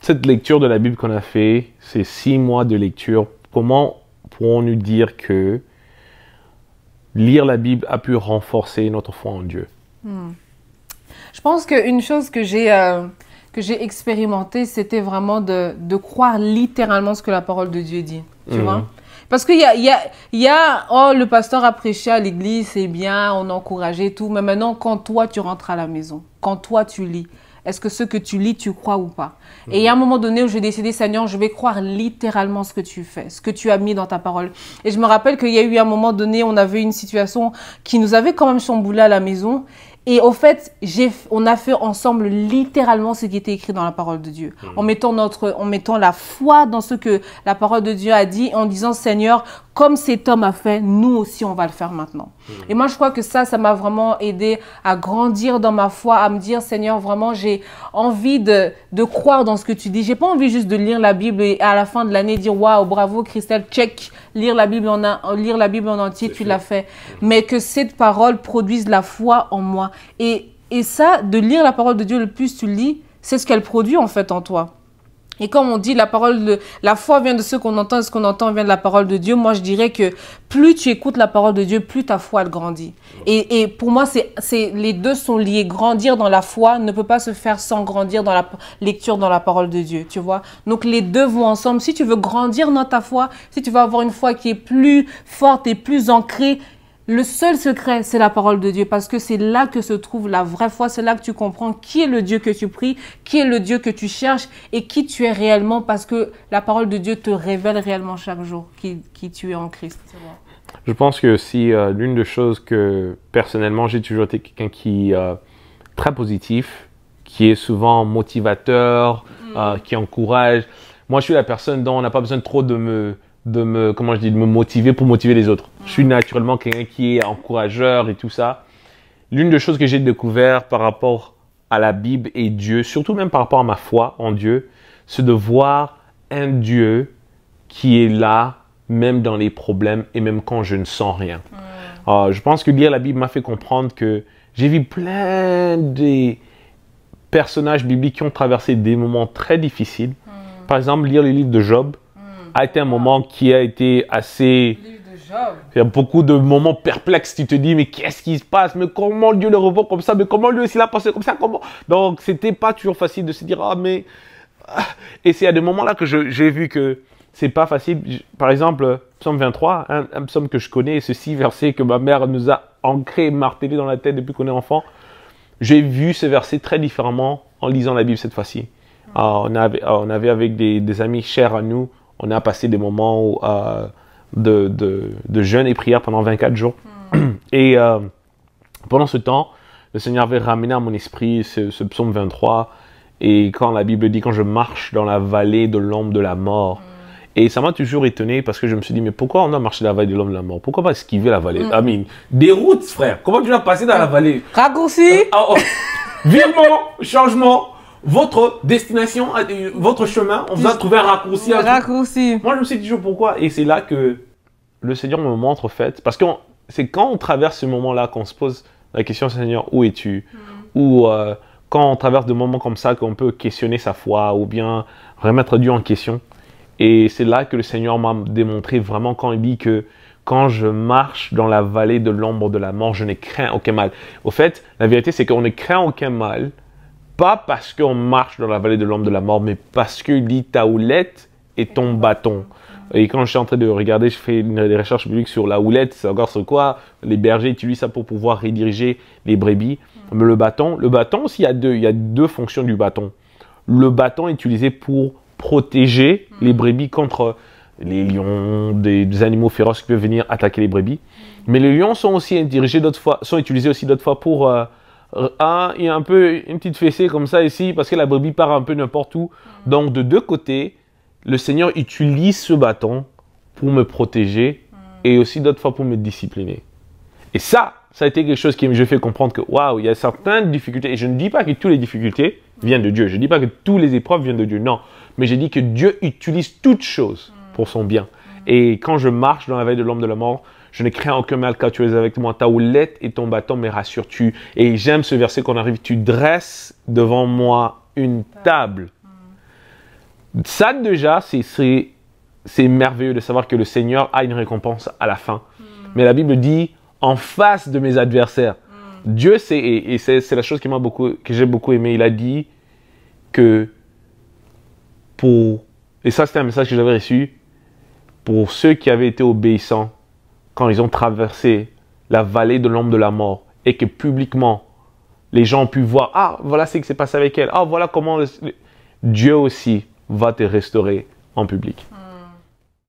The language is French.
cette lecture de la Bible qu'on a fait, ces 6 mois de lecture, comment pourrons-nous dire que lire la Bible a pu renforcer notre foi en Dieu? Je pense qu'une chose que j'ai expérimentée, c'était vraiment de croire littéralement ce que la parole de Dieu dit. Tu vois? Parce qu'il y a, oh, le pasteur a prêché à l'église, c'est bien, on a encouragé tout. Mais maintenant, quand toi, tu rentres à la maison, quand toi, tu lis, est-ce que ce que tu lis, tu crois ou pas? Et il y a un moment donné où j'ai décidé, Seigneur, je vais croire littéralement ce que tu fais, ce que tu as mis dans ta parole. Et je me rappelle qu'il y a eu un moment donné, on avait une situation qui nous avait quand même chamboulé à la maison. Et au fait, on a fait ensemble littéralement ce qui était écrit dans la parole de Dieu. En mettant la foi dans ce que la parole de Dieu a dit, en disant, Seigneur, comme cet homme a fait, nous aussi, on va le faire maintenant. Et moi, je crois que ça m'a vraiment aidé à grandir dans ma foi, à me dire, Seigneur, vraiment, j'ai envie de croire dans ce que tu dis. J'ai pas envie juste de lire la Bible et à la fin de l'année dire, waouh, bravo, Christelle, check, lire la Bible en entier, tu l'as fait. Mais que cette parole produise la foi en moi. Et ça, de lire la parole de Dieu, le plus tu lis, c'est ce qu'elle produit en fait en toi. Et comme on dit, la foi vient de ce qu'on entend, et ce qu'on entend vient de la parole de Dieu. Moi, je dirais que plus tu écoutes la parole de Dieu, plus ta foi elle grandit. Et pour moi, les deux sont liés. Grandir dans la foi ne peut pas se faire sans grandir dans la lecture dans la parole de Dieu, tu vois. Donc, les deux vont ensemble. Si tu veux grandir dans ta foi, si tu veux avoir une foi qui est plus forte et plus ancrée, le seul secret, c'est la parole de Dieu, parce que c'est là que se trouve la vraie foi, c'est là que tu comprends qui est le Dieu que tu pries, qui est le Dieu que tu cherches et qui tu es réellement, parce que la parole de Dieu te révèle réellement chaque jour qui tu es en Christ. Je pense que si l'une des choses que personnellement, j'ai toujours été quelqu'un qui est très positif, qui est souvent motivateur, qui encourage. Moi, je suis la personne dont on n'a pas besoin trop de me motiver pour motiver les autres. Je suis naturellement quelqu'un qui est encourageur et tout ça. L'une des choses que j'ai découvert par rapport à la Bible et Dieu, surtout même par rapport à ma foi en Dieu, c'est de voir un Dieu qui est là, même dans les problèmes et même quand je ne sens rien. Je pense que lire la Bible m'a fait comprendre que j'ai vu plein de personnages bibliques qui ont traversé des moments très difficiles. Par exemple, lire le livre de Job a été un moment qui a été assez... Il y a beaucoup de moments perplexes. Tu te dis, mais qu'est-ce qui se passe? Mais comment Dieu le revoit comme ça? Mais comment lui aussi l'a pensé comme ça? Comment? Donc, c'était pas toujours facile de se dire, ah, mais... Et c'est à des moments-là que j'ai vu que c'est pas facile. Par exemple, psaume 23, un psaume que je connais, ce 6 versets que ma mère nous a ancré, martelé dans la tête depuis qu'on est enfant. J'ai vu ce verset très différemment en lisant la Bible cette fois-ci. On avait avec des amis chers à nous, on a passé des moments de jeûne et prière pendant 24 jours. Et pendant ce temps, le Seigneur avait ramené à mon esprit ce psaume 23. Et quand la Bible dit, quand je marche dans la vallée de l'ombre de la mort. Et ça m'a toujours étonné parce que je me suis dit, mais pourquoi on a marché dans la vallée de l'ombre de la mort? Pourquoi pas esquiver la vallée? Des routes, frère. Comment tu vas passer dans la vallée? Raccourci. Virement, changement. Votre destination, votre chemin, on vous a trouvé un raccourci. Moi, je me suis dit toujours pourquoi. Et c'est là que le Seigneur me montre, en fait. Parce que c'est quand on traverse ce moment-là qu'on se pose la question, Seigneur, où es-tu? Ou quand on traverse des moments comme ça, qu'on peut questionner sa foi ou bien remettre Dieu en question. Et c'est là que le Seigneur m'a démontré vraiment quand il dit que quand je marche dans la vallée de l'ombre de la mort, je ne crains aucun mal. Au fait, la vérité, c'est qu'on ne craint aucun mal. Pas parce qu'on marche dans la vallée de l'ombre de la mort, mais parce qu'il dit ta houlette et ton bâton. Et quand je suis en train de regarder, je fais des recherches bibliques sur la houlette, c'est encore sur quoi les bergers utilisent ça pour pouvoir rediriger les brebis. Mais le bâton aussi, il y a deux fonctions du bâton. Le bâton est utilisé pour protéger les brebis contre les lions, des animaux féroces qui peuvent venir attaquer les brebis. Mais les lions sont aussi utilisés aussi d'autres fois pour... il y a un peu une petite fessée comme ça ici parce que la brebis part un peu n'importe où. Donc de deux côtés, le Seigneur utilise ce bâton pour me protéger et aussi d'autres fois pour me discipliner. Et ça a été quelque chose qui me fait comprendre que waouh, il y a certaines difficultés. Et je ne dis pas que toutes les difficultés viennent de Dieu. Je ne dis pas que toutes les épreuves viennent de Dieu. Non, mais j'ai dit que Dieu utilise toutes choses pour son bien. Et quand je marche dans la vallée de l'ombre de la mort, je ne crains aucun mal car tu es avec moi. Ta houlette et ton bâton me rassurent-tu. Et j'aime ce verset qu'on arrive. Tu dresses devant moi une table Ça déjà, c'est merveilleux de savoir que le Seigneur a une récompense à la fin. Mais la Bible dit, en face de mes adversaires, Dieu sait, et c'est la chose que j'ai beaucoup aimé, il a dit que et ça c'était un message que j'avais reçu, pour ceux qui avaient été obéissants, quand ils ont traversé la vallée de l'ombre de la mort, et que publiquement, les gens ont pu voir, ah, voilà ce qui s'est passé avec elle, ah, voilà comment Dieu aussi va te restaurer en public.